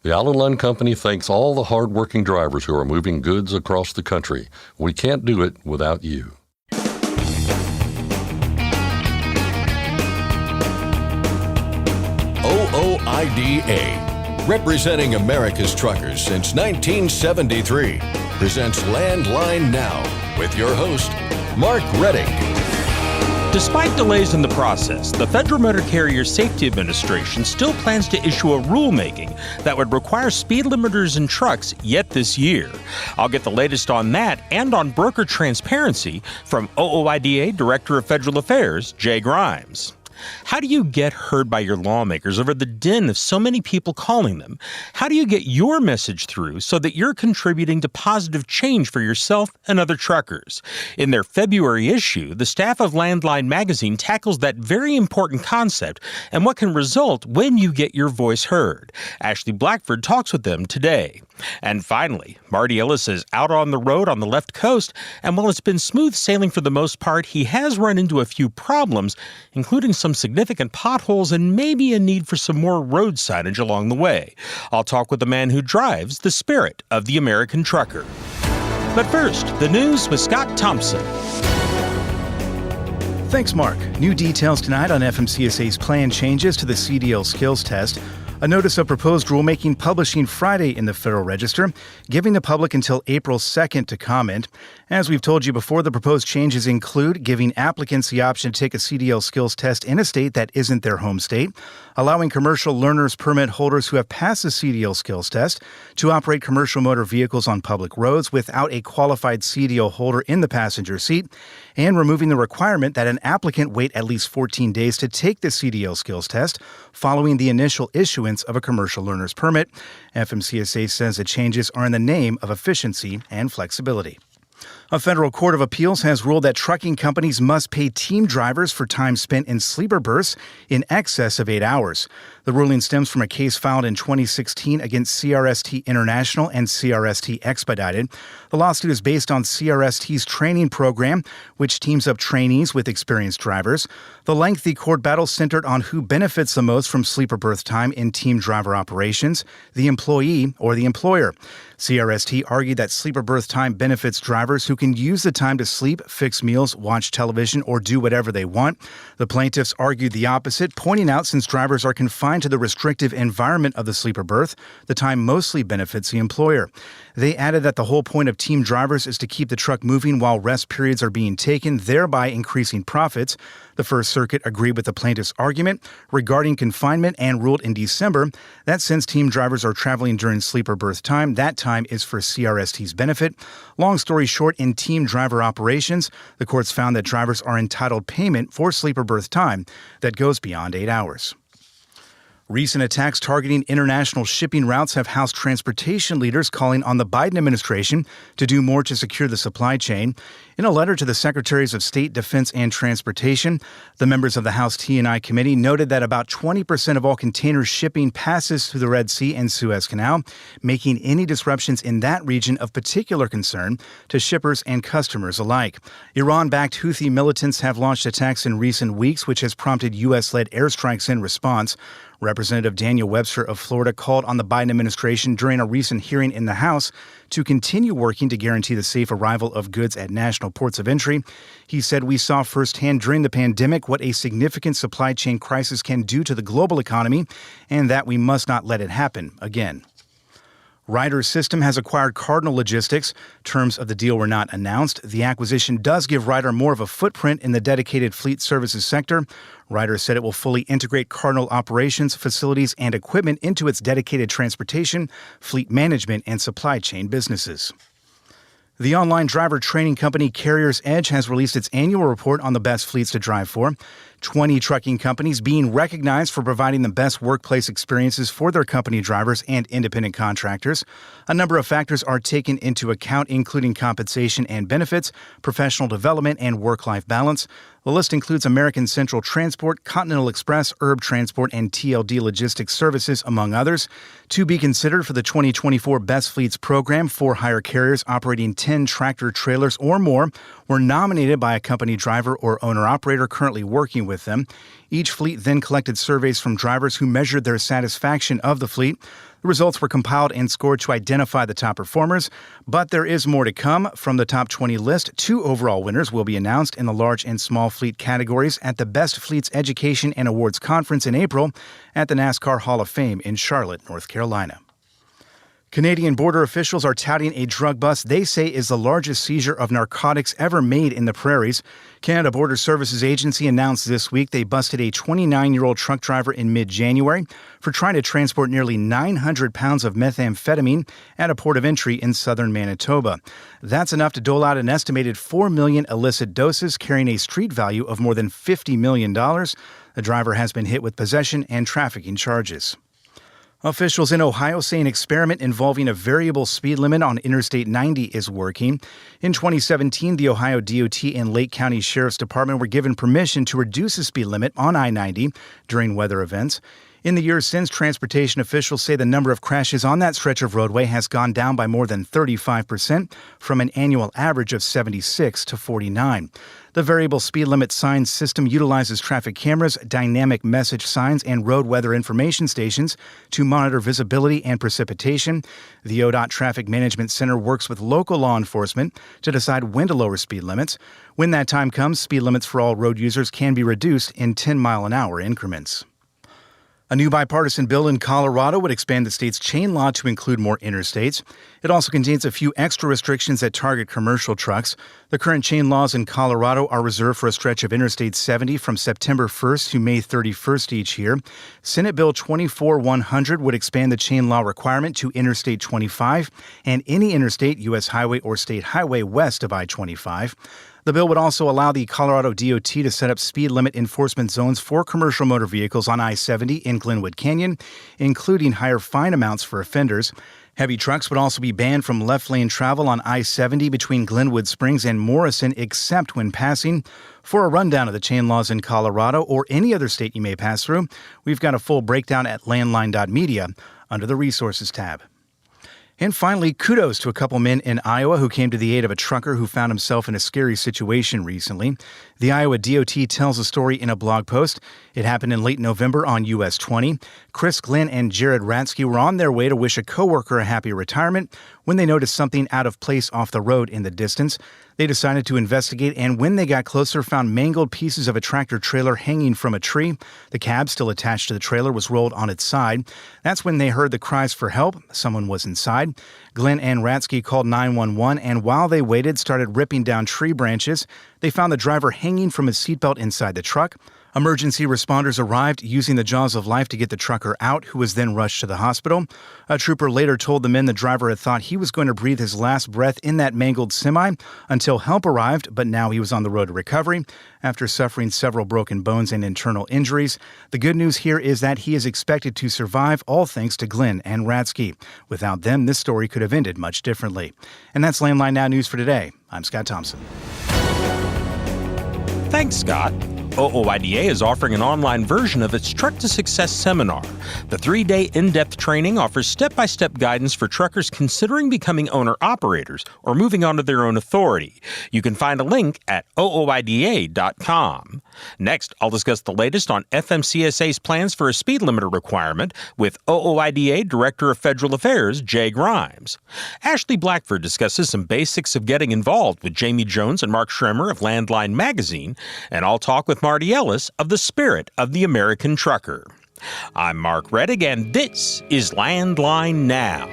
The Allen Line Company thanks all the hard-working drivers who are moving goods across the country. We can't do it without you. OOIDA, representing America's truckers since 1973, presents Landline Now with your host, Mark Redding. Despite delays in the process, the Federal Motor Carrier Safety Administration still plans to issue a rulemaking that would require speed limiters in trucks yet this year. I'll get the latest on that and on broker transparency from OOIDA Director of Federal Affairs, Jay Grimes. How do you get heard by your lawmakers over the din of so many people calling them? How do you get your message through so that you're contributing to positive change for yourself and other truckers? In their February issue, the staff of Landline magazine tackles that very important concept and what can result when you get your voice heard. Ashley Blackford talks with them today. And finally, Marty Ellis is out on the road on the left coast, and while it's been smooth sailing for the most part, he has run into a few problems, including some significant potholes and maybe a need for some more road signage along the way. I'll talk with the man who drives the spirit of the American trucker. But first, the news with Scott Thompson. Thanks, Mark. New details tonight on FMCSA's planned changes to the CDL skills test. A notice of proposed rulemaking publishing Friday in the Federal Register, giving the public until April 2nd to comment. As we've told you before, the proposed changes include giving applicants the option to take a CDL skills test in a state that isn't their home state, allowing commercial learners permit holders who have passed the CDL skills test to operate commercial motor vehicles on public roads without a qualified CDL holder in the passenger seat, and removing the requirement that an applicant wait at least 14 days to take the CDL skills test following the initial issuance of a commercial learner's permit. FMCSA says the changes are in the name of efficiency and flexibility. A federal court of appeals has ruled that trucking companies must pay team drivers for time spent in sleeper berths in excess of 8 hours. The ruling stems from a case filed in 2016 against CRST International and CRST Expedited. The lawsuit is based on CRST's training program, which teams up trainees with experienced drivers. The lengthy court battle centered on who benefits the most from sleeper berth time in team driver operations, the employee or the employer. CRST argued that sleeper berth time benefits drivers who can use the time to sleep, fix meals, watch television, or do whatever they want. The plaintiffs argued the opposite, pointing out since drivers are confined to the restrictive environment of the sleeper berth, the time mostly benefits the employer. They added that the whole point of team drivers is to keep the truck moving while rest periods are being taken, thereby increasing profits. The First Circuit agreed with the plaintiff's argument regarding confinement and ruled in December that since team drivers are traveling during sleeper berth time, that time is for CRST's benefit. Long story short, in team driver operations, the courts found that drivers are entitled payment for sleeper berth time that goes beyond 8 hours. Recent attacks targeting international shipping routes have housed transportation leaders calling on the Biden administration to do more to secure the supply chain. In a letter to the Secretaries of State, Defense, and Transportation, the members of the House T&I Committee noted that about 20% of all container shipping passes through the Red Sea and Suez Canal, making any disruptions in that region of particular concern to shippers and customers alike. Iran-backed Houthi militants have launched attacks in recent weeks, which has prompted U.S.-led airstrikes in response. Representative Daniel Webster of Florida called on the Biden administration during a recent hearing in the House to continue working to guarantee the safe arrival of goods at national ports of entry. He said, "We saw firsthand during the pandemic what a significant supply chain crisis can do to the global economy, and that we must not let it happen again." Ryder's System has acquired Cardinal Logistics. Terms of the deal were not announced. The acquisition does give Ryder more of a footprint in the dedicated fleet services sector. Ryder said it will fully integrate Cardinal operations, facilities, and equipment into its dedicated transportation, fleet management, and supply chain businesses. The online driver training company Carrier's Edge has released its annual report on the best fleets to drive for. 20 trucking companies being recognized for providing the best workplace experiences for their company drivers and independent contractors. A number of factors are taken into account, including compensation and benefits, professional development, and work-life balance. The list includes American Central Transport, Continental Express, Herb Transport, and TLD Logistics Services, among others. To be considered for the 2024 Best Fleets program, for-hire carriers operating 10 tractor trailers or more were nominated by a company driver or owner-operator currently working with them. Each fleet then collected surveys from drivers who measured their satisfaction of the fleet. The results were compiled and scored to identify the top performers, but there is more to come. From the top 20 list, 2 overall winners will be announced in the large and small fleet categories at the Best Fleets Education and Awards Conference in April at the NASCAR Hall of Fame in Charlotte, North Carolina. Canadian border officials are touting a drug bust they say is the largest seizure of narcotics ever made in the prairies. Canada Border Services Agency announced this week they busted a 29-year-old truck driver in mid-January for trying to transport nearly 900 pounds of methamphetamine at a port of entry in southern Manitoba. That's enough to dole out an estimated 4 million illicit doses, carrying a street value of more than $50 million. The driver has been hit with possession and trafficking charges. Officials in Ohio say an experiment involving a variable speed limit on Interstate 90 is working. In 2017, the Ohio DOT and Lake County Sheriff's Department were given permission to reduce the speed limit on I-90 during weather events. In the years since, transportation officials say the number of crashes on that stretch of roadway has gone down by more than 35%, from an annual average of 76 to 49. The variable speed limit sign system utilizes traffic cameras, dynamic message signs, and road weather information stations to monitor visibility and precipitation. The ODOT Traffic Management Center works with local law enforcement to decide when to lower speed limits. When that time comes, speed limits for all road users can be reduced in 10-mile-an-hour increments. A new bipartisan bill in Colorado would expand the state's chain law to include more interstates. It also contains a few extra restrictions that target commercial trucks. The current chain laws in Colorado are reserved for a stretch of Interstate 70 from September 1st to May 31st each year. Senate Bill 24-100 would expand the chain law requirement to Interstate 25 and any interstate, U.S. highway, or state highway west of I-25. The bill would also allow the Colorado DOT to set up speed limit enforcement zones for commercial motor vehicles on I-70 in Glenwood Canyon, including higher fine amounts for offenders. Heavy trucks would also be banned from left-lane travel on I-70 between Glenwood Springs and Morrison, except when passing. For a rundown of the chain laws in Colorado or any other state you may pass through, we've got a full breakdown at landline.media under the Resources tab. And finally, kudos to a couple men in Iowa who came to the aid of a trucker who found himself in a scary situation recently. The Iowa DOT tells the story in a blog post. It happened in late November on US 20. Chris, Glenn, and Jared Ratsky were on their way to wish a coworker a happy retirement when they noticed something out of place off the road in the distance. They decided to investigate, and when they got closer, found mangled pieces of a tractor trailer hanging from a tree. The cab, still attached to the trailer, was rolled on its side. That's when they heard the cries for help. Someone was inside. Glenn and Ratsky called 911, and while they waited, started ripping down tree branches. They found the driver hanging from his seatbelt inside the truck. Emergency responders arrived using the jaws of life to get the trucker out, who was then rushed to the hospital. A trooper later told the men the driver had thought he was going to breathe his last breath in that mangled semi until help arrived, but now he was on the road to recovery after suffering several broken bones and internal injuries. The good news here is that he is expected to survive, all thanks to Glenn and Ratsky. Without them, this story could have ended much differently. And that's Landline Now News for today. I'm Scott Thompson. Thanks, Scott. OOIDA is offering an online version of its Truck to Success seminar. The 3-day in-depth training offers step-by-step guidance for truckers considering becoming owner-operators or moving onto their own authority. You can find a link at OOIDA.com. Next, I'll discuss the latest on FMCSA's plans for a speed limiter requirement with OOIDA Director of Federal Affairs, Jay Grimes. Ashley Blackford discusses some basics of getting involved with Jamie Jones and Mark Schremer of Landline Magazine, and I'll talk with Marty Ellis of the Spirit of the American Trucker. I'm Mark Reddick, and this is Landline Now.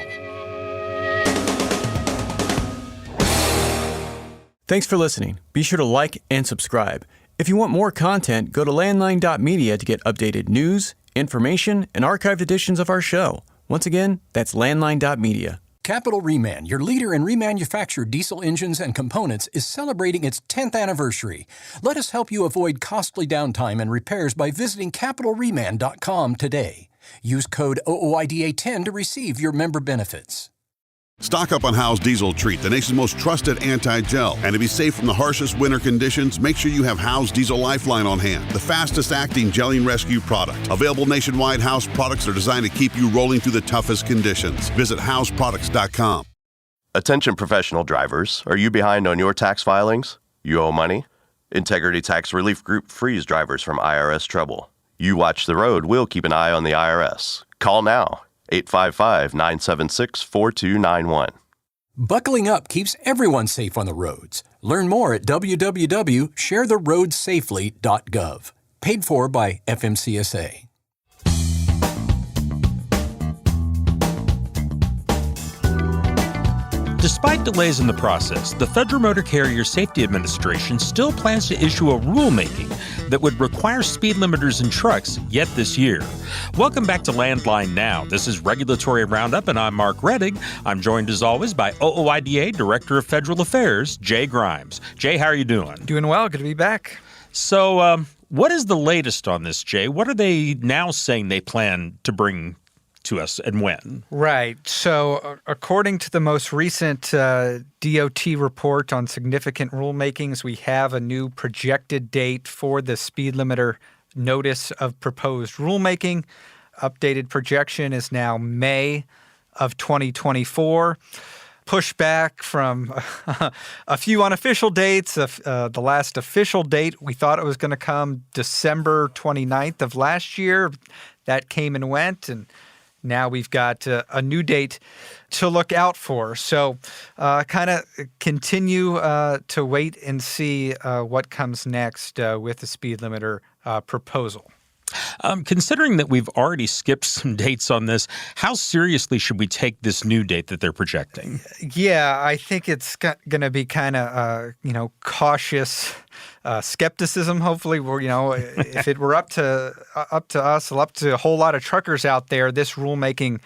Thanks for listening. Be sure to like and subscribe. If you want more content, go to landline.media to get updated news, information, and archived editions of our show. Once again, that's landline.media. Capital Reman, your leader in remanufactured diesel engines and components, is celebrating its 10th anniversary. Let us help you avoid costly downtime and repairs by visiting capitalreman.com today. Use code OOIDA10 to receive your member benefits. Stock up on Howe's Diesel Treat, the nation's most trusted anti-gel. And to be safe from the harshest winter conditions, make sure you have Howe's Diesel Lifeline on hand, the fastest-acting gelling rescue product. Available nationwide, Howe's products are designed to keep you rolling through the toughest conditions. Visit howesproducts.com. Attention professional drivers, are you behind on your tax filings? You owe money? Integrity Tax Relief Group frees drivers from IRS trouble. You watch the road, we'll keep an eye on the IRS. Call now. 855-976-4291. Buckling up keeps everyone safe on the roads. Learn more at www.sharetheroadsafely.gov. Paid for by FMCSA. Despite delays in the process, the Federal Motor Carrier Safety Administration still plans to issue a rulemaking that would require speed limiters in trucks yet this year. Welcome back to Landline Now. This is Regulatory Roundup, and I'm Mark Reddig. I'm joined as always by OOIDA Director of Federal Affairs, Jay Grimes. Jay, how are you doing? Doing well. Good to be back. So, what is the latest on this, Jay? What are they now saying they plan to bring to us and when? Right. So according to the most recent DOT report on significant rulemakings, we have a new projected date for the speed limiter notice of proposed rulemaking. Updated projection is now May of 2024. Pushback from a few unofficial dates. The last official date, we thought it was going to come December 29th of last year. That came and went, and now we've got a new date to look out for. So kind of continue to wait and see what comes next with the speed limiter proposal. Considering that we've already skipped some dates on this, how seriously should we take this new date that they're projecting? Yeah, I think it's going to be kind of, cautious skepticism. Hopefully, if it were up to us, up to a whole lot of truckers out there, this rulemaking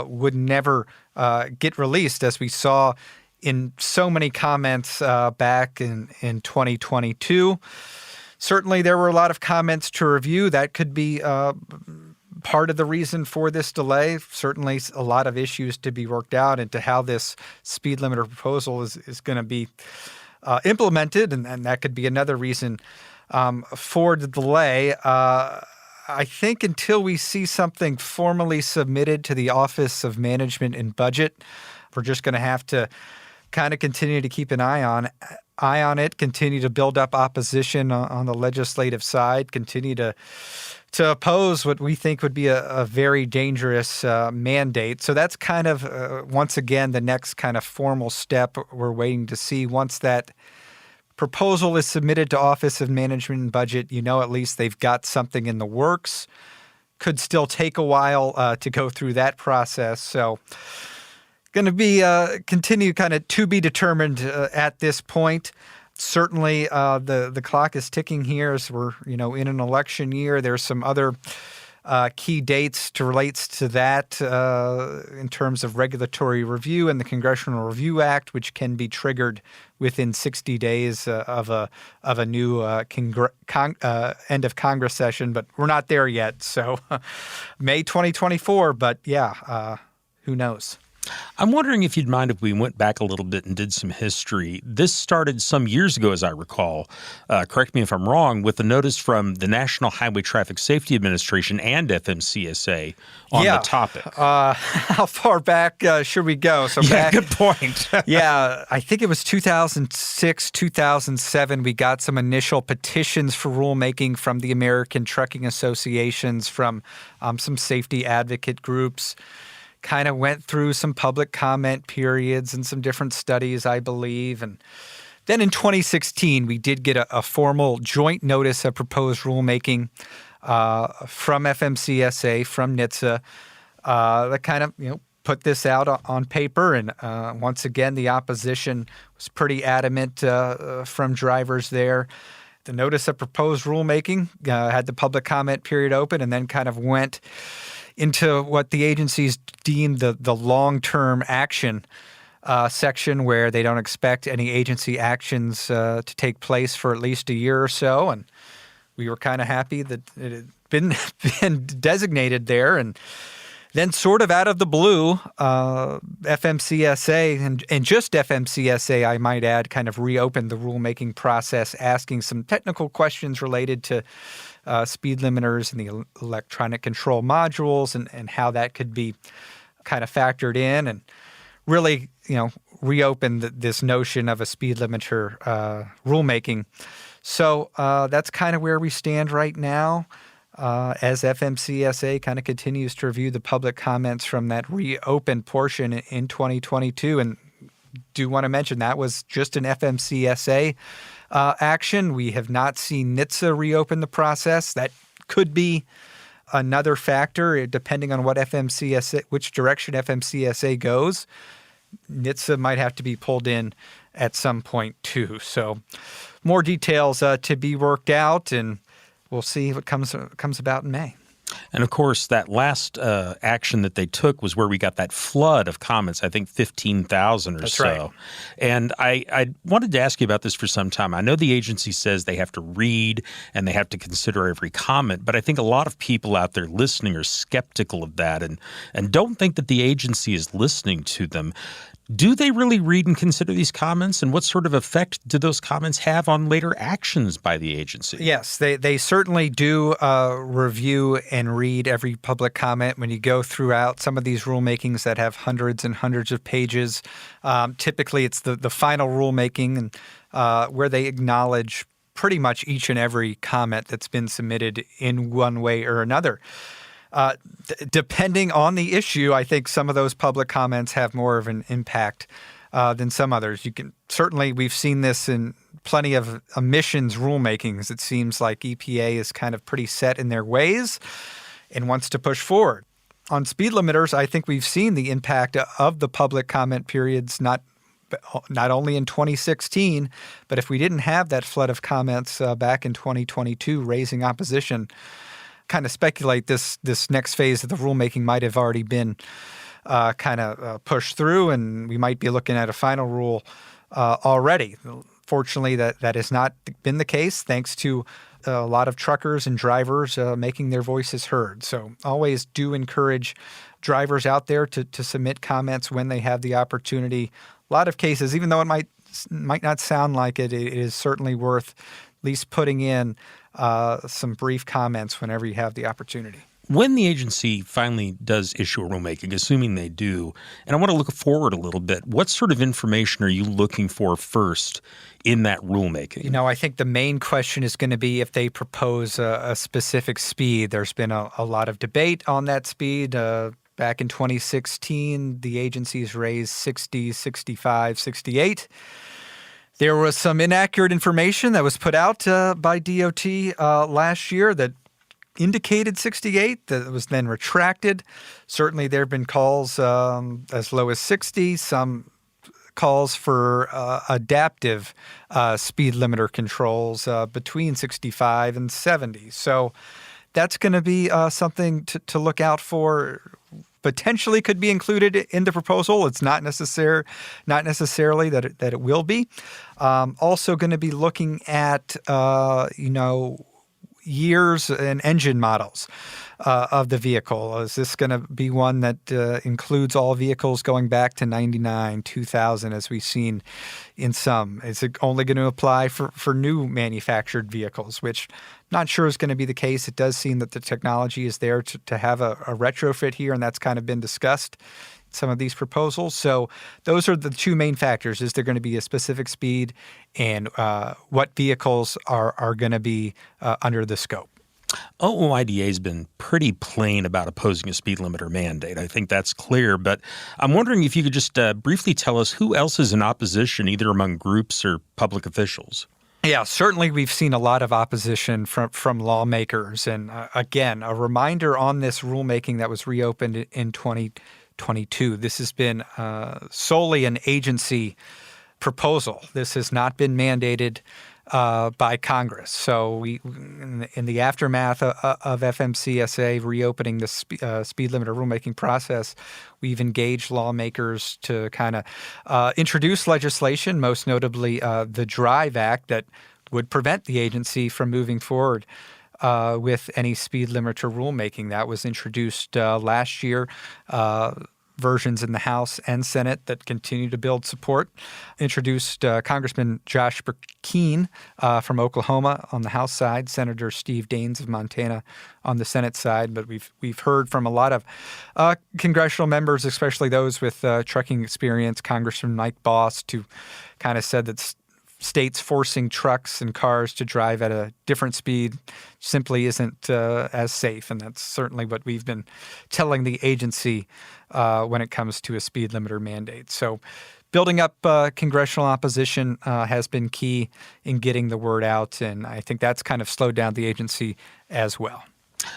would never get released, as we saw in so many comments back in 2022. Certainly, there were a lot of comments to review. That could be part of the reason for this delay. Certainly, a lot of issues to be worked out into how this speed limiter proposal is going to be implemented, and that could be another reason for the delay. I think until we see something formally submitted to the Office of Management and Budget, we're just going to have to kind of continue to keep an eye on it, continue to build up opposition on the legislative side, continue to oppose what we think would be a very dangerous mandate. So that's kind of, once again, the next kind of formal step we're waiting to see. Once that proposal is submitted to Office of Management and Budget, at least they've got something in the works. Could still take a while to go through that process. So going to be continue kind of to be determined at this point. Certainly, the clock is ticking here as we're in an election year. There's some other key dates to relates to that in terms of regulatory review and the Congressional Review Act, which can be triggered within 60 days of a new end of Congress session. But we're not there yet, so May 2024. But yeah, who knows? I'm wondering if you'd mind if we went back a little bit and did some history. This started some years ago, as I recall. Correct me if I'm wrong, with a notice from the National Highway Traffic Safety Administration and FMCSA on the topic. How far back should we go? So good point. Yeah, I think it was 2006, 2007. We got some initial petitions for rulemaking from the American Trucking Associations, from some safety advocate groups. Kind of went through some public comment periods and some different studies, I believe. And then in 2016, we did get a formal joint notice of proposed rulemaking from FMCSA, from NHTSA, that kind of, put this out on paper. And once again, the opposition was pretty adamant from drivers there. The notice of proposed rulemaking had the public comment period open and then kind of went into what the agencies deemed the long-term action section, where they don't expect any agency actions to take place for at least a year or so. And we were kind of happy that it had been designated there. And then sort of out of the blue, FMCSA, and just FMCSA, I might add, kind of reopened the rulemaking process, asking some technical questions related to speed limiters and the electronic control modules and how that could be kind of factored in, and really, reopen this notion of a speed limiter rulemaking. So that's kind of where we stand right now. as FMCSA kind of continues to review the public comments from that reopened portion in 2022. And do want to mention that was just an FMCSA action. We have not seen NHTSA reopen the process. That could be another factor, depending on what which direction FMCSA goes. NHTSA might have to be pulled in at some point too. So more details to be worked out, and we'll see what comes about in May. And of course, that last action that they took was where we got that flood of comments, I think 15,000 or That's so. right. And I wanted to ask you about this for some time. I know the agency says they have to read and they have to consider every comment, but I think a lot of people out there listening are skeptical of that and don't think that the agency is listening to them. Do they really read and consider these comments, and what sort of effect do those comments have on later actions by the agency? Yes, they certainly do review and read every public comment. When you go throughout some of these rulemakings that have hundreds and hundreds of pages, typically it's the final rulemaking where they acknowledge pretty much each and every comment that's been submitted in one way or another. Depending on the issue, I think some of those public comments have more of an impact than some others. We've seen this in plenty of emissions rulemakings. It seems like EPA is kind of pretty set in their ways and wants to push forward. On speed limiters, I think we've seen the impact of the public comment periods, not only in 2016, but if we didn't have that flood of comments back in 2022 raising opposition, kind of speculate this next phase of the rulemaking might have already been pushed through, and we might be looking at a final rule already. Fortunately, that has not been the case, thanks to a lot of truckers and drivers making their voices heard. So always do encourage drivers out there to submit comments when they have the opportunity. A lot of cases, even though it might not sound like it, it is certainly worth at least putting in some brief comments whenever you have the opportunity. When the agency finally does issue a rulemaking, assuming they do, and I want to look forward a little bit, what sort of information are you looking for first in that rulemaking? I think the main question is going to be if they propose a specific speed. There's been a lot of debate on that speed. Back in 2016, the agencies raised 60, 65, 68. There was some inaccurate information that was put out by DOT last year that indicated 68, that was then retracted. Certainly there have been calls as low as 60, some calls for adaptive speed limiter controls between 65 and 70. So that's going to be something to look out for. Potentially could be included in the proposal. It's not necessarily that it will be. Also going to be looking at years and engine models of the vehicle. Is this going to be one that includes all vehicles going back to 99, 2000, as we've seen in some? Is it only going to apply for new manufactured vehicles, which I'm not sure is going to be the case. It does seem that the technology is there to have a retrofit here, and that's kind of been discussed in some of these proposals. So those are the two main factors. Is there going to be a specific speed, and what vehicles are going to be under the scope? OOIDA has been pretty plain about opposing a speed limiter mandate. I think that's clear. But I'm wondering if you could just briefly tell us who else is in opposition, either among groups or public officials. Yeah, certainly we've seen a lot of opposition from lawmakers. And again, a reminder on this rulemaking that was reopened in 2022. This has been solely an agency proposal. This has not been mandated by Congress. So we, in the aftermath of FMCSA reopening the speed limiter rulemaking process, we've engaged lawmakers to kind of introduce legislation, most notably the DRIVE Act, that would prevent the agency from moving forward with any speed limiter rulemaking. That was introduced last year. Versions in the House and Senate that continue to build support. Introduced Congressman Josh Burkeen from Oklahoma on the House side, Senator Steve Daines of Montana on the Senate side. But we've heard from a lot of congressional members, especially those with trucking experience. Congressman Mike Bost, who kind of said that states forcing trucks and cars to drive at a different speed simply isn't as safe. And that's certainly what we've been telling the agency when it comes to a speed limiter mandate. So building up congressional opposition has been key in getting the word out. And I think that's kind of slowed down the agency as well.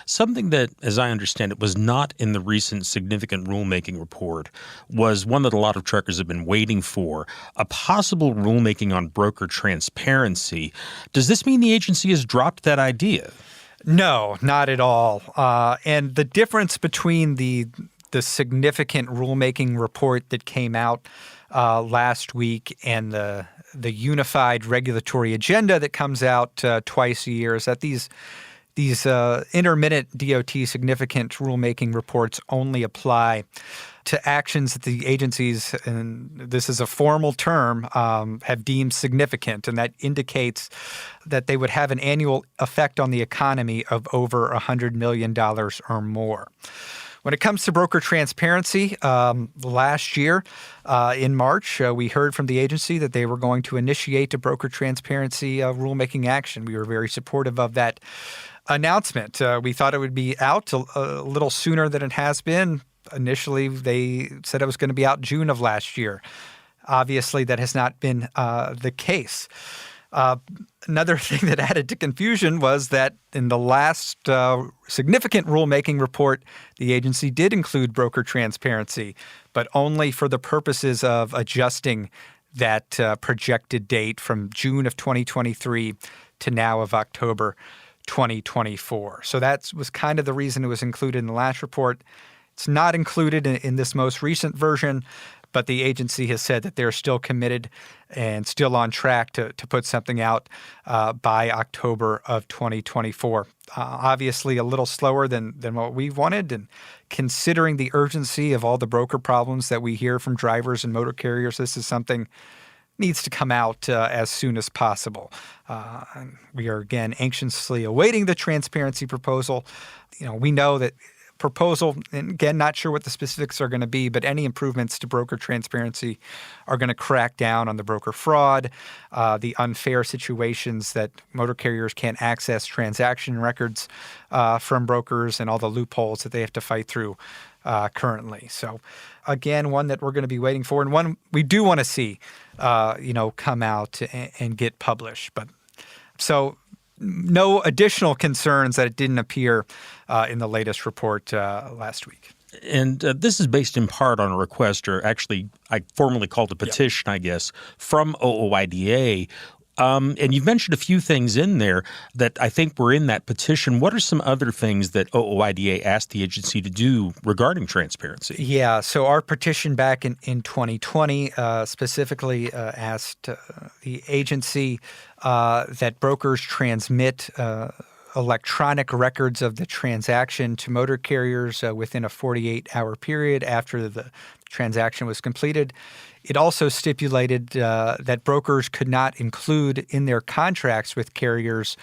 Something that, as I understand it, was not in the recent significant rulemaking report was one that a lot of truckers have been waiting for, a possible rulemaking on broker transparency. Does this mean the agency has dropped that idea? No, not at all. And the difference between the significant rulemaking report that came out last week and the unified regulatory agenda that comes out twice a year is that these intermittent DOT significant rulemaking reports only apply to actions that the agencies, and this is a formal term, have deemed significant, and that indicates that they would have an annual effect on the economy of over $100 million or more. When it comes to broker transparency, last year in March, we heard from the agency that they were going to initiate a broker transparency rulemaking action. We were very supportive of that announcement. We thought it would be out a little sooner than it has been. Initially, they said it was going to be out June of last year. Obviously, that has not been the case. Another thing that added to confusion was that in the last significant rulemaking report, the agency did include broker transparency, but only for the purposes of adjusting that projected date from June of 2023 to now of October 2024. So that was kind of the reason it was included in the last report. It's not included in this most recent version, but the agency has said that they're still committed and still on track to put something out by October of 2024. Obviously a little slower than what we wanted, and considering the urgency of all the broker problems that we hear from drivers and motor carriers, this is something needs to come out as soon as possible. We are, again, anxiously awaiting the transparency proposal. We know that proposal, and again, not sure what the specifics are going to be, but any improvements to broker transparency are going to crack down on the broker fraud, the unfair situations that motor carriers can't access transaction records from brokers, and all the loopholes that they have to fight through currently. So, again, one that we're going to be waiting for, and one we do want to see, come out and get published. But so no additional concerns that it didn't appear in the latest report last week. And this is based in part on a request, or actually I formally called a petition, I guess, from OOIDA. And you've mentioned a few things in there that I think were in that petition. What are some other things that OOIDA asked the agency to do regarding transparency? Yeah, so our petition back in 2020 specifically asked the agency that brokers transmit electronic records of the transaction to motor carriers within a 48-hour period after the transaction was completed. It also stipulated that brokers could not include in their contracts with carriers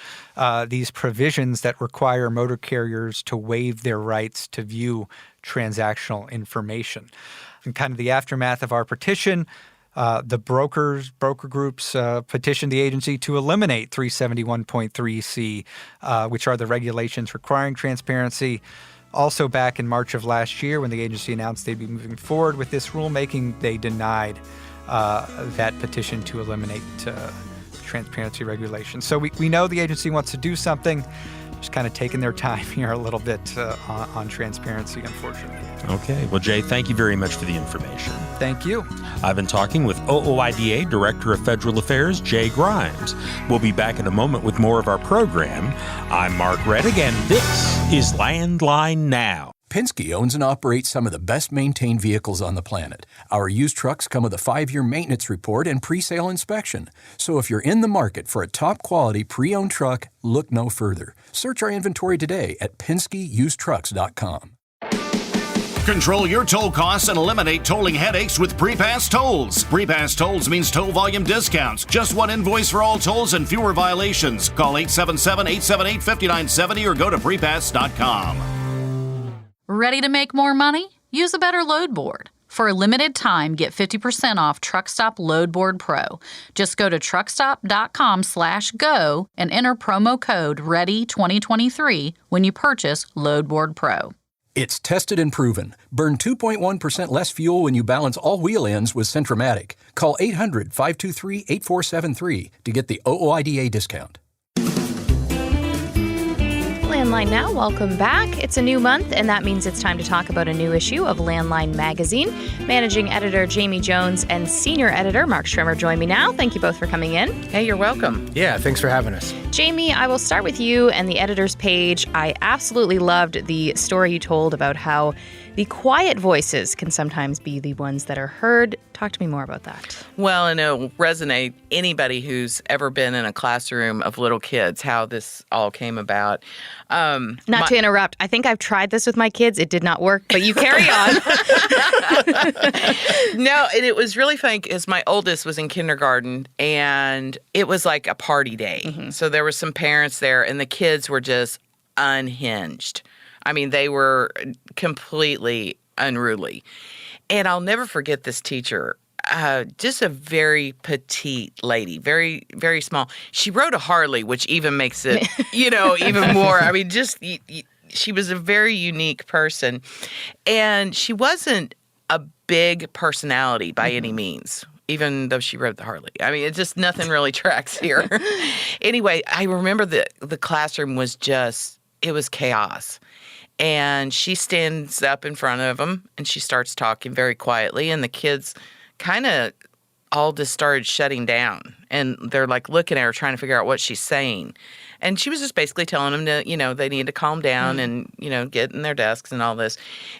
these provisions that require motor carriers to waive their rights to view transactional information. In kind of the aftermath of our petition, the broker groups petitioned the agency to eliminate 371.3C, which are the regulations requiring transparency. Also, back in March of last year, when the agency announced they'd be moving forward with this rulemaking, they denied that petition to eliminate transparency regulations. So we know the agency wants to do something, just kind of taking their time here a little bit on transparency, unfortunately. Okay. Well, Jay, thank you very much for the information. Thank you. I've been talking with OOIDA Director of Federal Affairs, Jay Grimes. We'll be back in a moment with more of our program. I'm Mark Reddick, and this is Landline Now. Penske owns and operates some of the best-maintained vehicles on the planet. Our used trucks come with a 5-year maintenance report and pre-sale inspection. So if you're in the market for a top-quality pre-owned truck, look no further. Search our inventory today at PenskeUsedTrucks.com. Control your toll costs and eliminate tolling headaches with Prepass Tolls. Prepass Tolls means toll volume discounts. Just one invoice for all tolls and fewer violations. Call 877-878-5970 or go to prepass.com. Ready to make more money? Use a better load board. For a limited time, get 50% off Truckstop Loadboard Pro. Just go to truckstop.com/go and enter promo code READY2023 when you purchase Loadboard Pro. It's tested and proven. Burn 2.1% less fuel when you balance all wheel ends with Centromatic. Call 800-523-8473 to get the OOIDA discount. Landline Now, welcome back. It's a new month, and that means it's time to talk about a new issue of Landline Magazine. Managing editor Jamie Jones and senior editor Mark Schremer join me now. Thank you both for coming in. Hey, you're welcome. Yeah, thanks for having us. Jamie, I will start with you and the editor's page. I absolutely loved the story you told about how the quiet voices can sometimes be the ones that are heard. Talk to me more about that. Well, and it'll resonate anybody who's ever been in a classroom of little kids, how this all came about. Not to interrupt, I think I've tried this with my kids. It did not work, but you carry on. No, and it was really funny because my oldest was in kindergarten, and it was like a party day. Mm-hmm. So there were some parents there, and the kids were just unhinged. I mean, they were completely unruly. And I'll never forget this teacher, just a very petite lady, very, very small. She rode a Harley, which even makes it, even more. I mean, she was a very unique person. And she wasn't a big personality by any means, even though she rode the Harley. I mean, it just nothing really tracks here. Anyway, I remember the classroom was it was chaos. And she stands up in front of them, and she starts talking very quietly, and the kids kind of all just started shutting down. And they're like looking at her, trying to figure out what she's saying. And she was just basically telling them to, they need to calm down and, get in their desks and all this.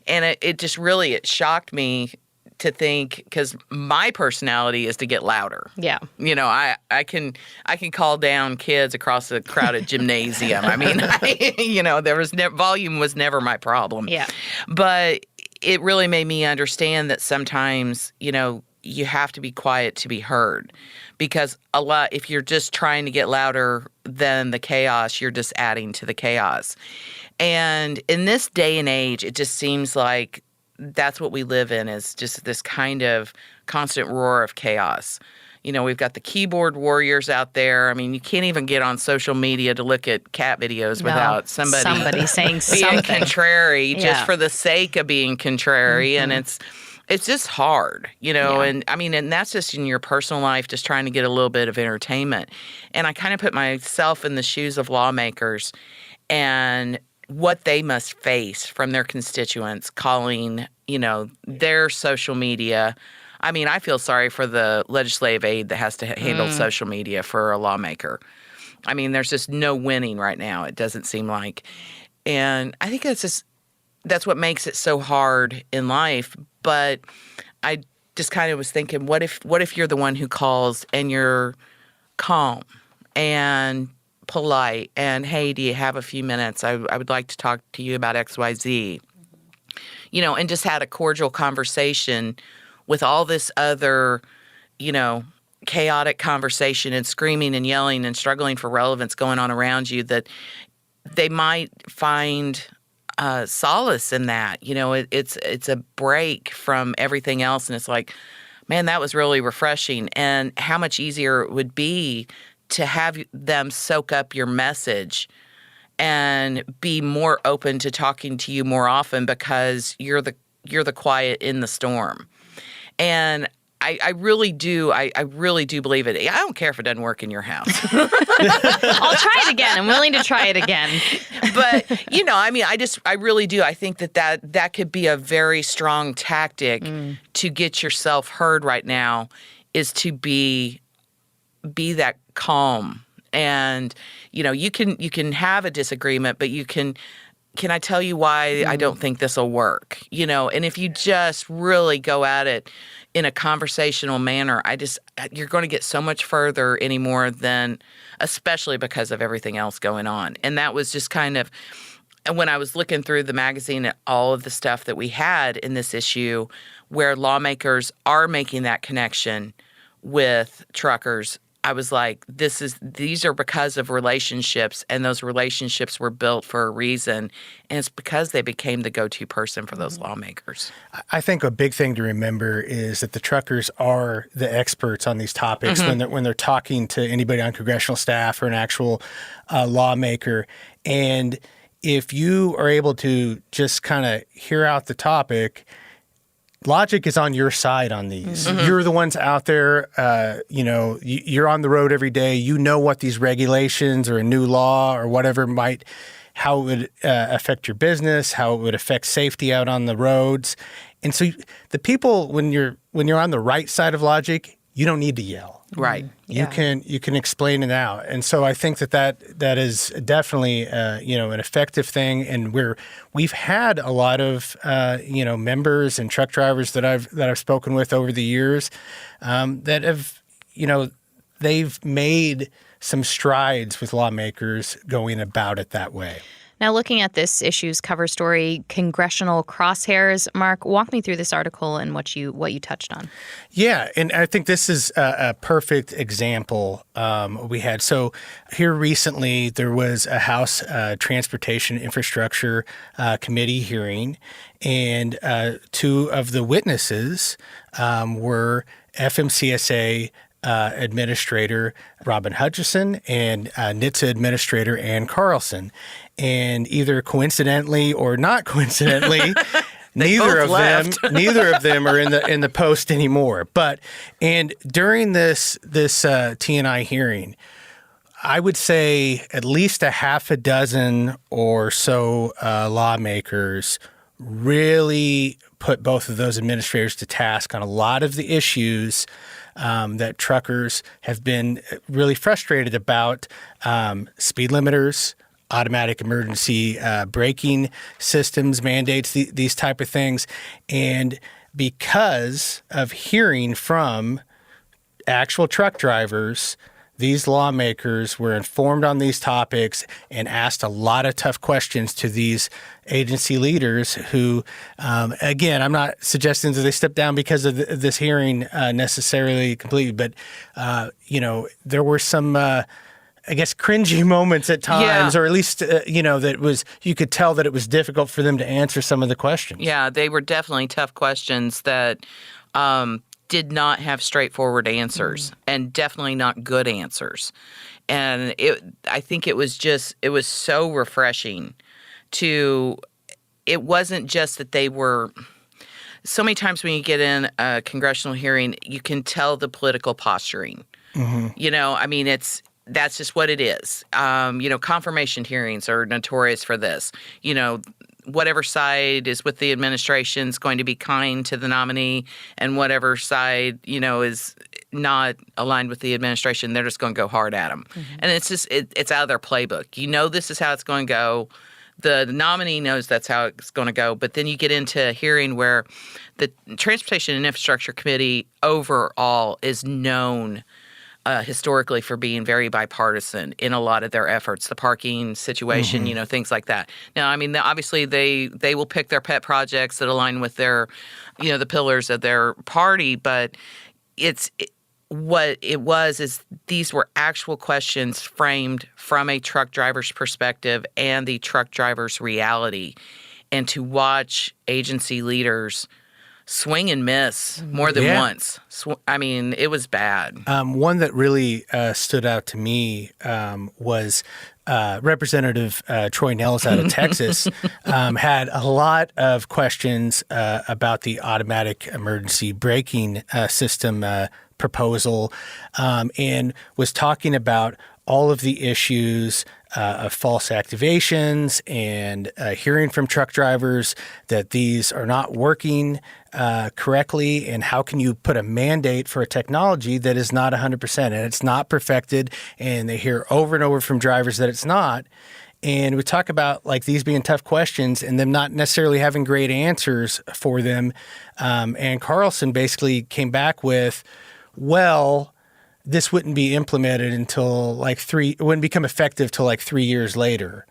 And it just really shocked me to think, because my personality is to get louder. Yeah. I can call down kids across a crowded gymnasium. I mean, volume was never my problem. Yeah. But it really made me understand that sometimes, you have to be quiet to be heard, because if you're just trying to get louder than the chaos, you're just adding to the chaos. And in this day and age, it just seems like that's what we live in, is just this kind of constant roar of chaos. We've got the keyboard warriors out there. I mean, you can't even get on social media to look at cat videos without somebody saying being something contrary just for the sake of being contrary. Mm-hmm. And it's just hard, and I mean, and that's just in your personal life, just trying to get a little bit of entertainment. And I kind of put myself in the shoes of lawmakers and what they must face from their constituents calling, their social media. I mean, I feel sorry for the legislative aide that has to handle social media for a lawmaker. I mean, there's just no winning right now, it doesn't seem like. And I think that's what makes it so hard in life. But I just kind of was thinking, what if you're the one who calls and you're calm and polite and, hey, do you have a few minutes? I would like to talk to you about XYZ. And just had a cordial conversation with all this other, chaotic conversation and screaming and yelling and struggling for relevance going on around you, that they might find solace in that. It's a break from everything else. And it's like, man, that was really refreshing. And how much easier it would be to have them soak up your message and be more open to talking to you more often, because you're the quiet in the storm. And I really do believe it. I don't care if it doesn't work in your house. I'll try it again. I'm willing to try it again. But, I really do. I think that could be a very strong tactic to get yourself heard right now, is to be that calm. And, you can have a disagreement, but can I tell you why I don't think this will work? And if you just really go at it in a conversational manner, you're going to get so much further anymore than, especially because of everything else going on. And that was just kind of, when I was looking through the magazine at all of the stuff that we had in this issue, where lawmakers are making that connection with truckers, I was like, these are because of relationships, and those relationships were built for a reason, and it's because they became the go-to person for those lawmakers. I think a big thing to remember is that the truckers are the experts on these topics when they're talking to anybody on congressional staff or an actual lawmaker. And if you are able to just kind of hear out the topic, logic is on your side on these. You're the ones out there, you're on the road every day. You know what these regulations or a new law or whatever how it would affect your business, how it would affect safety out on the roads. And so the people, when you're on the right side of logic, you don't need to yell. Right. You can explain it out. And so I think that is definitely an effective thing. And we've had a lot of members and truck drivers that I've spoken with over the years that have they've made some strides with lawmakers going about it that way. Now, looking at this issue's cover story, Congressional Crosshairs, Mark, walk me through this article and what you touched on. Yeah, and I think this is a perfect example we had. So here recently, there was a House Transportation Infrastructure Committee hearing, and two of the witnesses were FMCSA Administrator Robin Hutchison and NHTSA Administrator Ann Carlson. And either coincidentally or not coincidentally, neither of them are in the post anymore. And during this T&I hearing, I would say at least a half a dozen or so lawmakers really put both of those administrators to task on a lot of the issues that truckers have been really frustrated about. Speed limiters, automatic emergency braking systems, mandates, these type of things. And because of hearing from actual truck drivers, these lawmakers were informed on these topics and asked a lot of tough questions to these agency leaders who, again, I'm not suggesting that they step down because of this hearing necessarily completely, but, there were some cringy moments at times, or at least, you could tell that it was difficult for them to answer some of the questions. Yeah, they were definitely tough questions that did not have straightforward answers and definitely not good answers. And I think it was so refreshing it wasn't just that they were, so many times when you get in a congressional hearing, you can tell the political posturing. That's just what it is. Confirmation hearings are notorious for this. Whatever side is with the administration is going to be kind to the nominee, and whatever side, is not aligned with the administration, they're just going to go hard at them. And it's just, it's out of their playbook. This is how it's going to go. The nominee knows that's how it's going to go. But then you get into a hearing where the Transportation and Infrastructure Committee overall is known historically for being very bipartisan in a lot of their efforts, the parking situation, things like that. Now, obviously they will pick their pet projects that align with their, the pillars of their party, but what it was is these were actual questions framed from a truck driver's perspective and the truck driver's reality. And to watch agency leaders swing and miss more than once. It was bad. One that really stood out to me was Representative Troy Nels out of Texas had a lot of questions about the automatic emergency braking system proposal and was talking about all of the issues of false activations and hearing from truck drivers that these are not working correctly, and how can you put a mandate for a technology that is not 100% and it's not perfected, and they hear over and over from drivers that it's not. And we talk about these being tough questions and them not necessarily having great answers for them. And Carlson basically came back with, this wouldn't be implemented until it wouldn't become effective till 3 years later.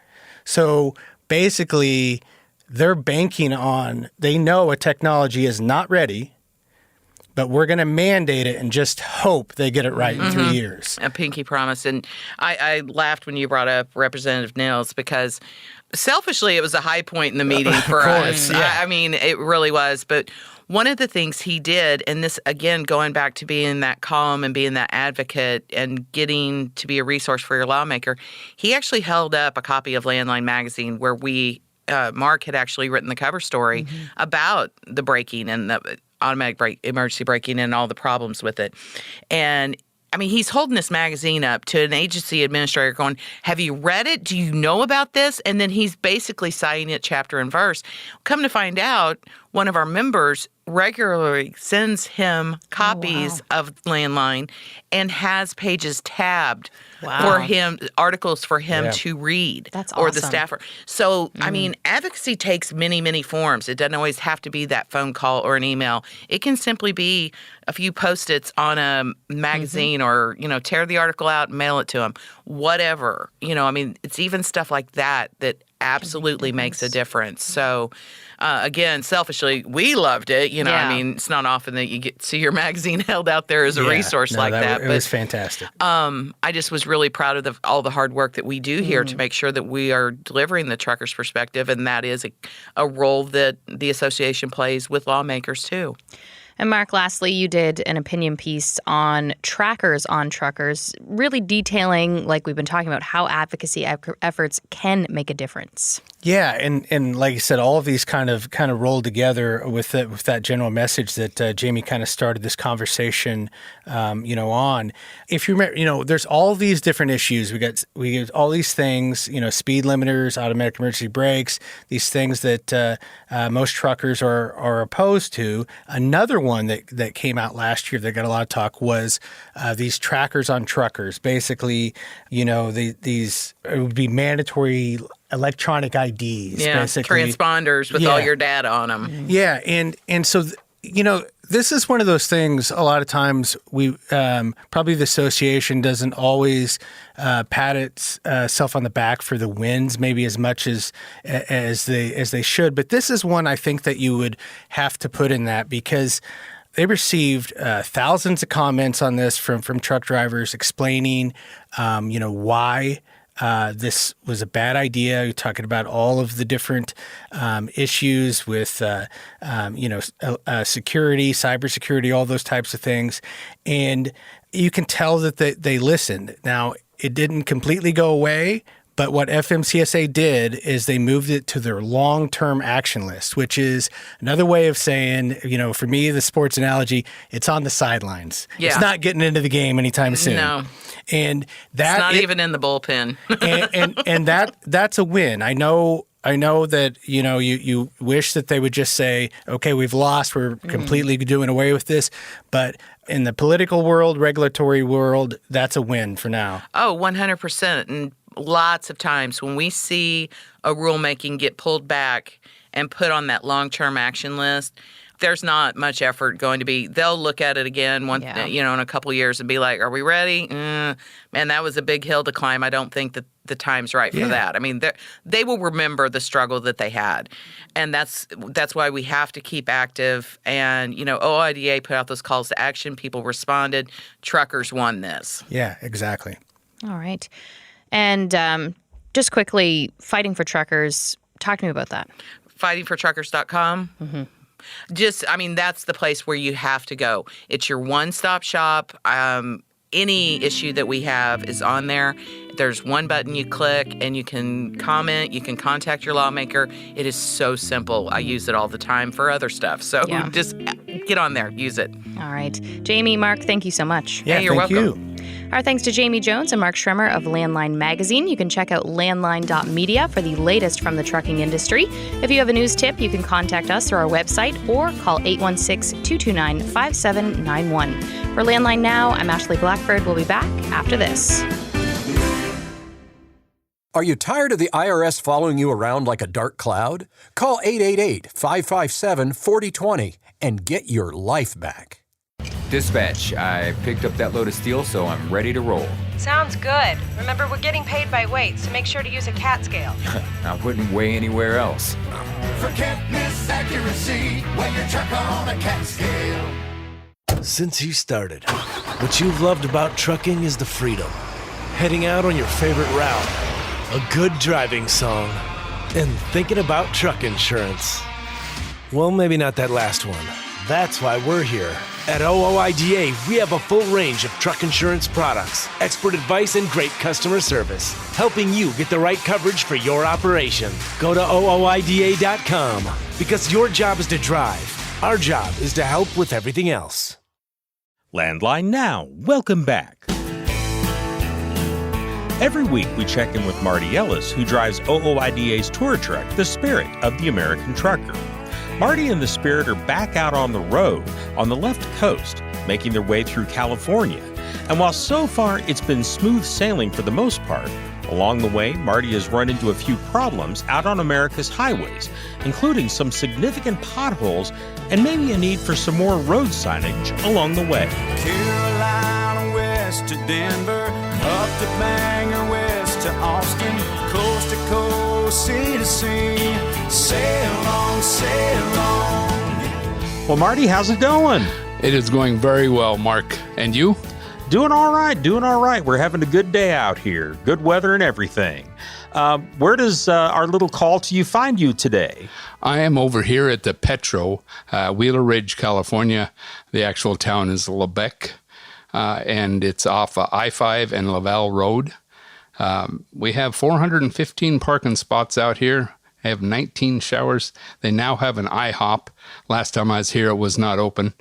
So basically, they're banking on, they know a technology is not ready, but we're going to mandate it and just hope they get it right in 3 years. A pinky promise. And I laughed when you brought up Representative Nils because selfishly it was a high point in the meeting for us. Yeah. I mean, it really was. But one of the things he did, and this, again, going back to being that calm and being that advocate and getting to be a resource for your lawmaker, he actually held up a copy of Landline magazine where Mark had actually written the cover story about the braking and the automatic emergency braking and all the problems with it. And I mean, he's holding this magazine up to an agency administrator going, have you read it? Do you know about this? And then he's basically citing it chapter and verse. Come to find out, one of our members regularly sends him copies of Landline and has pages tabbed for him, articles for him to read. That's or awesome. the staffer. So, I mean, advocacy takes many, many forms. It doesn't always have to be that phone call or an email. It can simply be a few Post-its on a magazine or, tear the article out and mail it to him. Whatever. I mean, it's even stuff like that absolutely makes a difference. So, again, selfishly, we loved it. I mean, it's not often that you get to see your magazine held out there as a resource like that. It was fantastic. I just was really proud of all the hard work that we do here to make sure that we are delivering the trucker's perspective, and that is a role that the association plays with lawmakers too. And Mark, lastly, you did an opinion piece on trackers on truckers, really detailing, like we've been talking about, how advocacy efforts can make a difference. Yeah, and like you said, all of these kind of rolled together with that general message that Jamie kind of started this conversation, on. If you remember, there's all these different issues. We got all these things, speed limiters, automatic emergency brakes, these things that most truckers are opposed to. Another one that came out last year that got a lot of talk was these trackers on truckers. Basically, these it would be mandatory electronic IDs, basically. Transponders with all your data on them. Yeah, and so this is one of those things. A lot of times, we probably the association doesn't always pat itself on the back for the wins, maybe as much as they should. But this is one I think that you would have to put in that because they received thousands of comments on this from truck drivers explaining, why. This was a bad idea. You're talking about all of the different issues with, security, cybersecurity, all those types of things. And you can tell that they listened. Now, it didn't completely go away, but what FMCSA did is they moved it to their long-term action list, which is another way of saying, for me, the sports analogy, it's on the sidelines. Yeah. It's not getting into the game anytime soon. No. And it's not even in the bullpen. and that's a win. I know that you wish that they would just say, okay, we've lost, we're completely doing away with this, but in the political world, regulatory world, that's a win for now. Oh, 100%. And lots of times when we see a rulemaking get pulled back and put on that long-term action list, there's not much effort going to be. They'll look at it again, in a couple of years and be like, "Are we ready?" Man, that was a big hill to climb. I don't think that the time's right for that. I mean, they will remember the struggle that they had, and that's why we have to keep active. And OIDA put out those calls to action. People responded. Truckers won this. Yeah, exactly. All right, and just quickly, Fighting for Truckers. Talk to me about that. FightingForTruckers.com. Mm-hmm. That's the place where you have to go. It's your one-stop shop. Any issue that we have is on there. There's one button you click and you can comment. You can contact your lawmaker. It is so simple. I use it all the time for other stuff. So just get on there. Use it. All right. Jamie, Mark, thank you so much. Yeah, you're welcome. You. Our thanks to Jamie Jones and Mark Schremer of Landline Magazine. You can check out landline.media for the latest from the trucking industry. If you have a news tip, you can contact us through our website or call 816-229-5791. For Landline Now, I'm Ashley Blackford. We'll be back after this. Are you tired of the IRS following you around like a dark cloud? Call 888-557-4020 and get your life back. Dispatch, I picked up that load of steel, so I'm ready to roll. Sounds good. Remember, we're getting paid by weight, so make sure to use a CAT scale. I wouldn't weigh anywhere else. For can't miss accuracy when you're truck on a CAT scale. Since you started, what you've loved about trucking is the freedom. Heading out on your favorite route, a good driving song, and thinking about truck insurance. Well, maybe not that last one. That's why we're here. At OOIDA, we have a full range of truck insurance products, expert advice, and great customer service, helping you get the right coverage for your operation. Go to OOIDA.com, because your job is to drive. Our job is to help with everything else. Landline Now. Welcome back. Every week we check in with Marty Ellis, who drives OOIDA's tour truck, the Spirit of the American Trucker. Marty and the Spirit are back out on the road on the left coast, making their way through California. And while so far it's been smooth sailing for the most part, along the way, Marty has run into a few problems out on America's highways, including some significant potholes and maybe a need for some more road signage along the way. Carolina west to Denver, up to Bangor, west to Austin, coast to coast, sea to sea, sail on, sail on. Well, Marty, how's it going? It is going very well, Mark. And you? Doing all right. We're having a good day out here. Good weather and everything. Where does our little call to you find you today? I am over here at the Petro, Wheeler Ridge, California. The actual town is Lebec, and it's off I-5 and Laval Road. We have 415 parking spots out here. I have 19 showers. They now have an IHOP. Last time I was here, it was not open.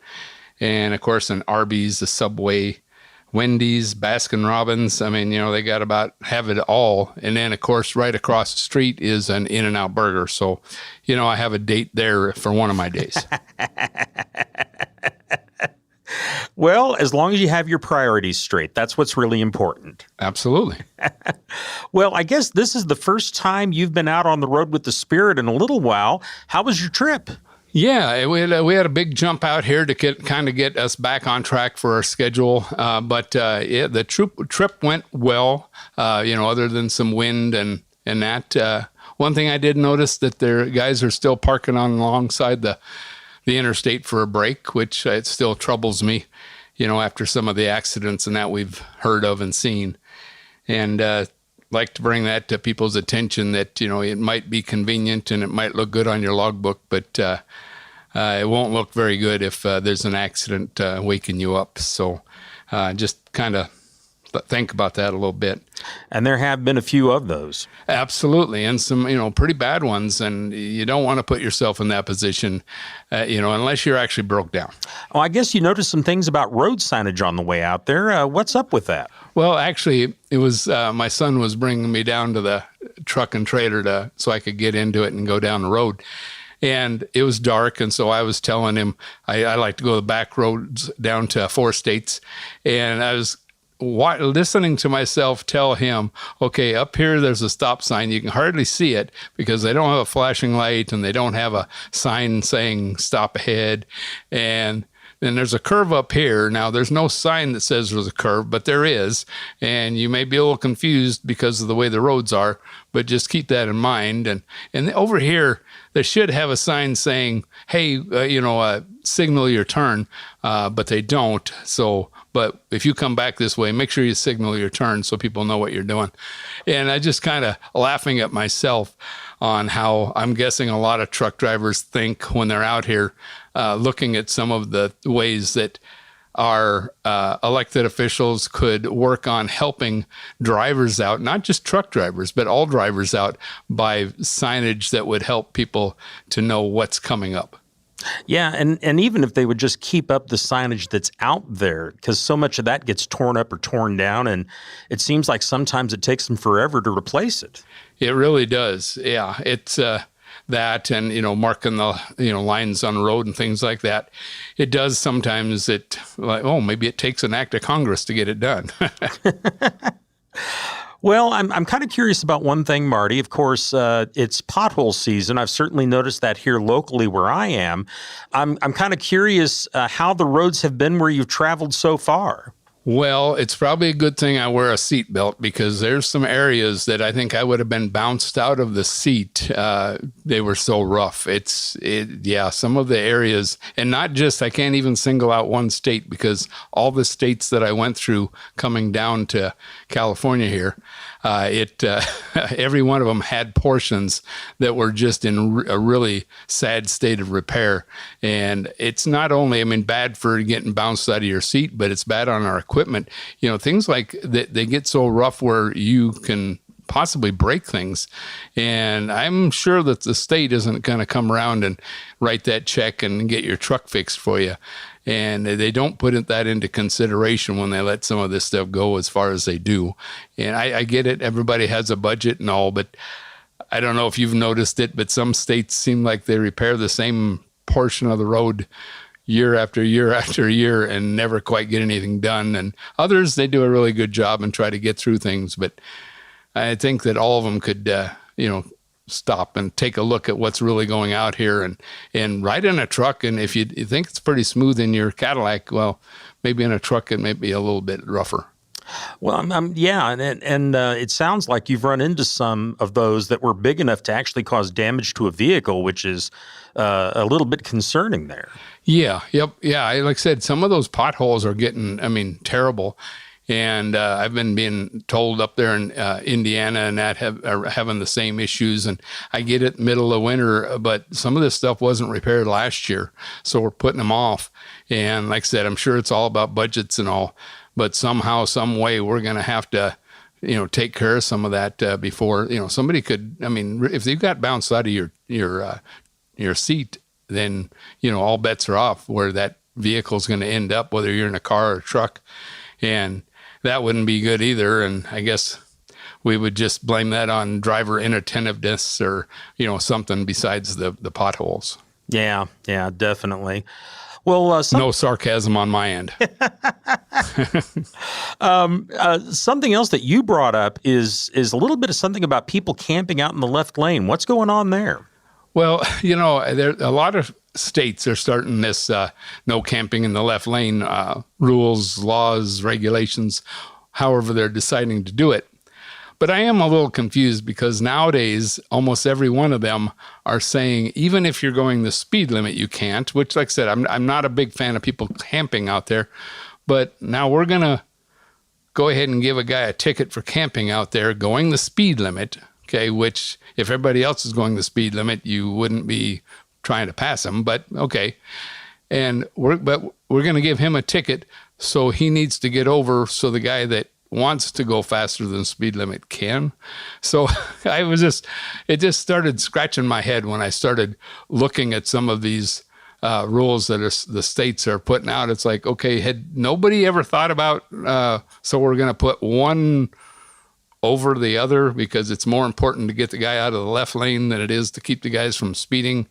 And, of course, an Arby's, a Subway, Wendy's, Baskin Robbins. I mean, they got have it all. And then, of course, right across the street is an In-N-Out Burger. So, I have a date there for one of my days. Well, as long as you have your priorities straight, that's what's really important. Absolutely. Well, I guess this is the first time you've been out on the road with the Spirit in a little while. How was your trip? Yeah, we had a big jump out here to get us back on track for our schedule. But the trip went well, other than some wind and that. One thing I did notice that their guys are still parking on alongside the interstate for a break, which it still troubles me, after some of the accidents and that we've heard of and seen. And like to bring that to people's attention that, it might be convenient and it might look good on your logbook, but it won't look very good if there's an accident waking you up. So just kind of think about that a little bit. And there have been a few of those. Absolutely. And some, pretty bad ones. And you don't want to put yourself in that position, unless you're actually broke down. Well, I guess you noticed some things about road signage on the way out there. What's up with that? Well, actually, it was my son was bringing me down to the truck and trailer so I could get into it and go down the road. And it was dark, and so I was telling him I like to go the back roads down to 4 states. And I was listening to myself tell him, okay, up here there's a stop sign. You can hardly see it because they don't have a flashing light and they don't have a sign saying stop ahead. And then there's a curve up here. Now, there's no sign that says there's a curve, but there is. And you may be a little confused because of the way the roads are, but just keep that in mind. And over here, they should have a sign saying, hey, signal your turn, but they don't. But if you come back this way, make sure you signal your turn so people know what you're doing. And I just kind of laughing at myself on how I'm guessing a lot of truck drivers think when they're out here looking at some of the ways that our elected officials could work on helping drivers out, not just truck drivers, but all drivers out by signage that would help people to know what's coming up. Yeah, and even if they would just keep up the signage that's out there, because so much of that gets torn up or torn down, and it seems like sometimes it takes them forever to replace it. It really does. Yeah, it's that and, marking the, lines on the road and things like that. It does sometimes maybe it takes an act of Congress to get it done. Well, I'm kind of curious about one thing, Marty. Of course, it's pothole season. I've certainly noticed that here locally where I am. I'm kind of curious how the roads have been where you've traveled so far. Well, it's probably a good thing I wear a seatbelt because there's some areas that I think I would have been bounced out of the seat. They were so rough. Some of the areas, and not just, I can't even single out one state because all the states that I went through coming down to California here, every one of them had portions that were just in a really sad state of repair. And it's not only, bad for getting bounced out of your seat, but it's bad on our equipment. Things like they get so rough where you can possibly break things. And I'm sure that the state isn't going to come around and write that check and get your truck fixed for you. And they don't put that into consideration when they let some of this stuff go as far as they do. And I get it. Everybody has a budget and all, but I don't know if you've noticed it, but some states seem like they repair the same portion of the road year after year after year and never quite get anything done. And others, they do a really good job and try to get through things. But I think that all of them could, stop and take a look at what's really going out here and ride in a truck. And if you think it's pretty smooth in your Cadillac, well, maybe in a truck it may be a little bit rougher. Well, and it sounds like you've run into some of those that were big enough to actually cause damage to a vehicle, which is a little bit concerning there. Yeah, yep, yeah. Like I said, some of those potholes are getting, terrible. And I've been being told up there in Indiana and that are having the same issues. And I get it middle of winter, but some of this stuff wasn't repaired last year. So we're putting them off. And like I said, I'm sure it's all about budgets and all. But somehow, some way, we're going to have to, take care of some of that before, somebody could, if you got bounced out of your seat, then, all bets are off where that vehicle's going to end up, whether you're in a car or a truck. And that wouldn't be good either. And I guess we would just blame that on driver inattentiveness or, something besides the potholes. Yeah, definitely. Well, no sarcasm on my end. Something else that you brought up is a little bit of something about people camping out in the left lane. What's going on there? Well, there a lot of states are starting this no camping in the left lane rules, laws, regulations, however they're deciding to do it. But I am a little confused because nowadays, almost every one of them are saying, even if you're going the speed limit, you can't, which, like I said, I'm not a big fan of people camping out there. But now we're going to go ahead and give a guy a ticket for camping out there going the speed limit, okay, which if everybody else is going the speed limit, you wouldn't be trying to pass him, but okay. And we're going to give him a ticket, so he needs to get over so the guy that wants to go faster than speed limit can. So it just started scratching my head when I started looking at some of these rules that the states are putting out. It's like, okay, had nobody ever thought about, so we're going to put one over the other because it's more important to get the guy out of the left lane than it is to keep the guys from speeding.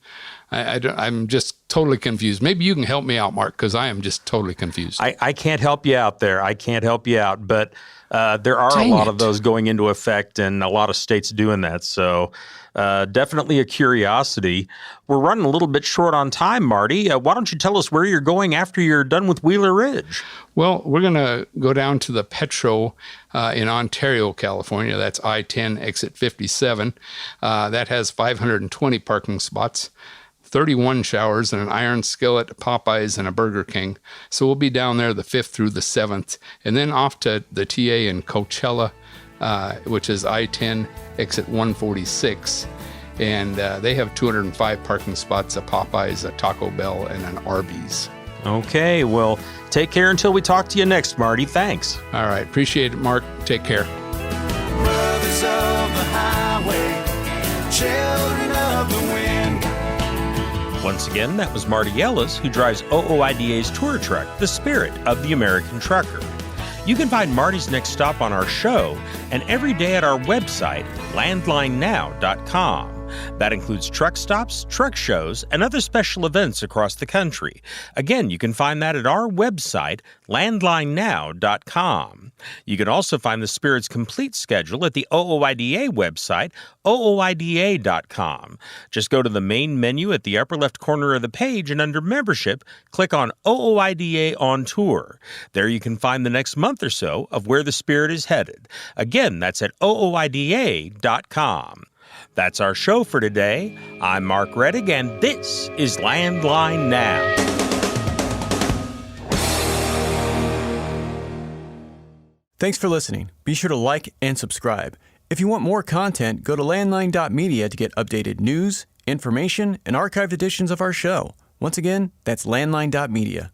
I'm just totally confused. Maybe you can help me out, Mark, because I am just totally confused. I can't help you out there. I can't help you out. But there are a lot of those going into effect and a lot of states doing that. So definitely a curiosity. We're running a little bit short on time, Marty. Why don't you tell us where you're going after you're done with Wheeler Ridge? Well, we're going to go down to the Petro in Ontario, California. That's I-10 exit 57. That has 520 parking spots, 31 showers, and an iron skillet, Popeyes, and a Burger King. So we'll be down there the 5th through the 7th. And then off to the TA in Coachella, which is I-10 exit 146. And they have 205 parking spots, a Popeyes, a Taco Bell, and an Arby's. Okay, well, take care until we talk to you next, Marty. Thanks. All right. Appreciate it, Mark. Take care. Brothers of the highway, children of the wind. Once again, that was Marty Ellis, who drives OOIDA's tour truck, The Spirit of the American Trucker. You can find Marty's next stop on our show and every day at our website, landlinenow.com. That includes truck stops, truck shows, and other special events across the country. Again, you can find that at our website, landlinenow.com. You can also find the Spirit's complete schedule at the OOIDA website, ooida.com. Just go to the main menu at the upper left corner of the page, and under Membership, click on OOIDA on Tour. There you can find the next month or so of where the Spirit is headed. Again, that's at ooida.com. That's our show for today. I'm Mark Rettig, and this is Landline Now. Thanks for listening. Be sure to like and subscribe. If you want more content, go to landline.media to get updated news, information, and archived editions of our show. Once again, that's landline.media.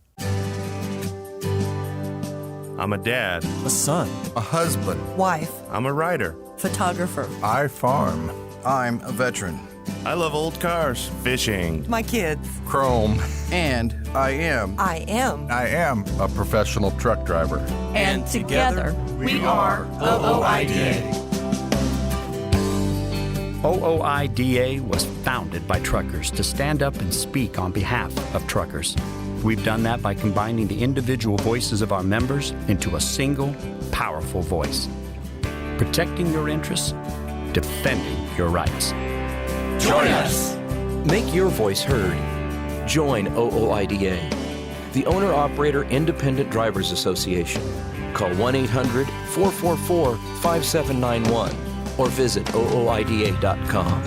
I'm a dad, a son, a husband, wife, I'm a writer, photographer. I farm. I'm a veteran. I love old cars, fishing, my kids, chrome, and I am a professional truck driver. And together we are OOIDA. OOIDA was founded by truckers to stand up and speak on behalf of truckers. We've done that by combining the individual voices of our members into a single, powerful voice. Protecting your interests, defending your rights. Join us. Make your voice heard. Join OOIDA, the Owner-Operator Independent Drivers Association. Call 1-800-444-5791 or visit ooida.com.